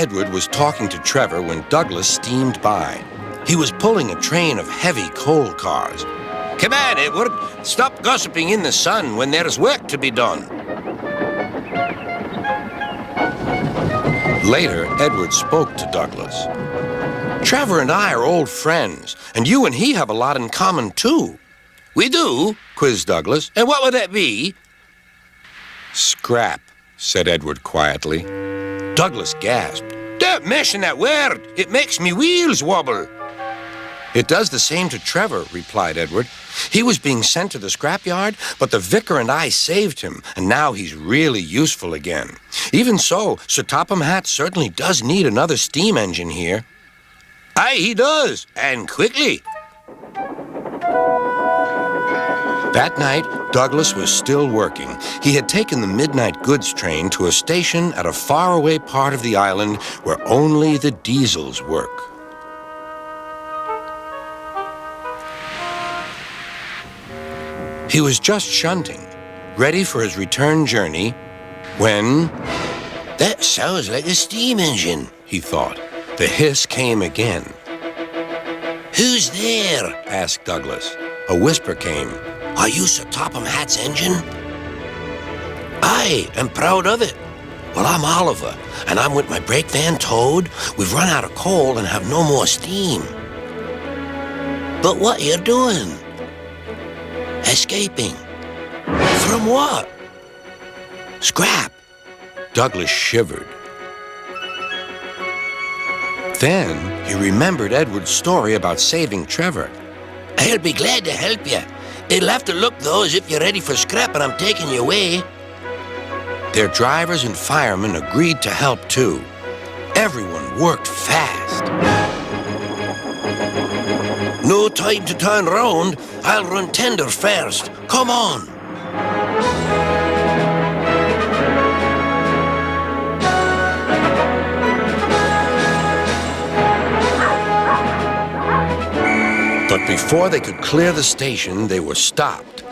Edward was talking to Trevor when Douglas steamed by. He was pulling a train of heavy coal cars. "Come on, Edward. Stop gossiping in the sun when there's work to be done." Later, Edward spoke to Douglas. "Trevor and I are old friends, and you and he have a lot in common, too." "We do?" quizzed Douglas. "And what would that be?" "Scrap," said Edward quietly. Douglas gasped. "Don't mention that word. It makes me wheels wobble." "It does the same to Trevor," replied Edward. "He was being sent to the scrapyard, but the vicar and I saved him, and now he's really useful again. Even so, Sir Topham Hatt certainly does need another steam engine here." "Aye, he does, and quickly." That night, Douglas was still working. He had taken the midnight goods train to a station at a faraway part of the island where only the diesels work. He was just shunting, ready for his return journey, when... "That sounds like a steam engine," he thought. The hiss came again. "Who's there?" asked Douglas. A whisper came. "Are you Sir Topham Hatt's engine?" "Aye, I'm proud of it." "Well, I'm Oliver, and I'm with my brake van Toad. We've run out of coal and have no more steam." "But what are you doing?" "Escaping." "From what?" "Scrap." Douglas shivered. Then he remembered Edward's story about saving Trevor. "I'll be glad to help you. It'll have to look, though, as if you're ready for scrap and I'm taking you away." Their drivers and firemen agreed to help, too. Everyone worked fast. "No time to turn round. I'll run tender first. Come on." But before they could clear the station, they were stopped.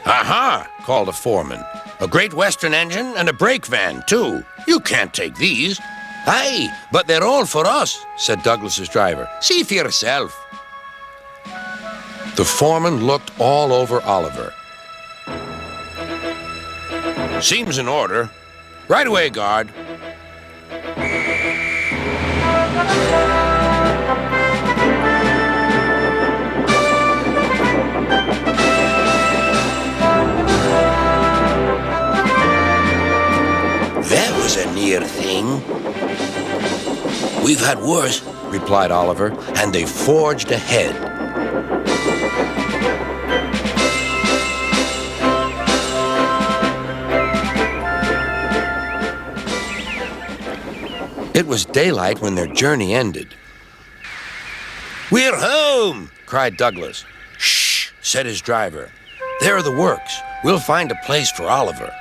"Aha!" called a foreman. "A Great Western engine and a brake van, too. You can't take these." "Aye, but they're all for us," said Douglas's driver. "See for yourself." The foreman looked all over Oliver. "Seems in order. Right away, guard." "That was a near thing." "We've had worse," replied Oliver, and they forged ahead. It was daylight when their journey ended. "We're home!" cried Douglas. "Shh!" said his driver. "There are the works. We'll find a place for Oliver."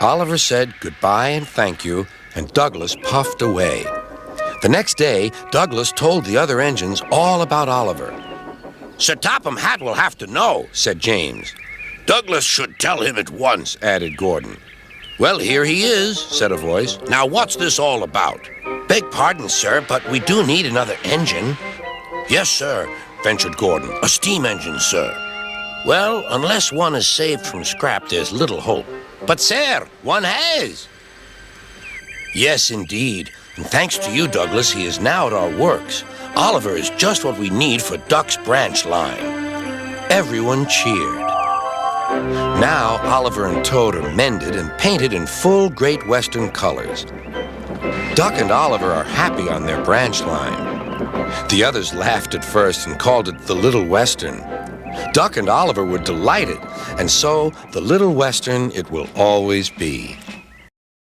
Oliver said goodbye and thank you, and Douglas puffed away. The next day, Douglas told the other engines all about Oliver. "Sir Topham Hatt will have to know," said James. "Douglas should tell him at once," added Gordon. "Well, here he is," said a voice. "Now, what's this all about?" "Beg pardon, sir, but we do need another engine." "Yes, sir," ventured Gordon. "A steam engine, sir." "Well, unless one is saved from scrap, there's little hope." "But, sir, one has." "Yes, indeed. And thanks to you, Douglas, he is now at our works. Oliver is just what we need for Duck's branch line." Everyone cheered. Now, Oliver and Toad are mended and painted in full Great Western colors. Duck and Oliver are happy on their branch line. The others laughed at first and called it the Little Western. Duck and Oliver were delighted, and so the Little Western it will always be.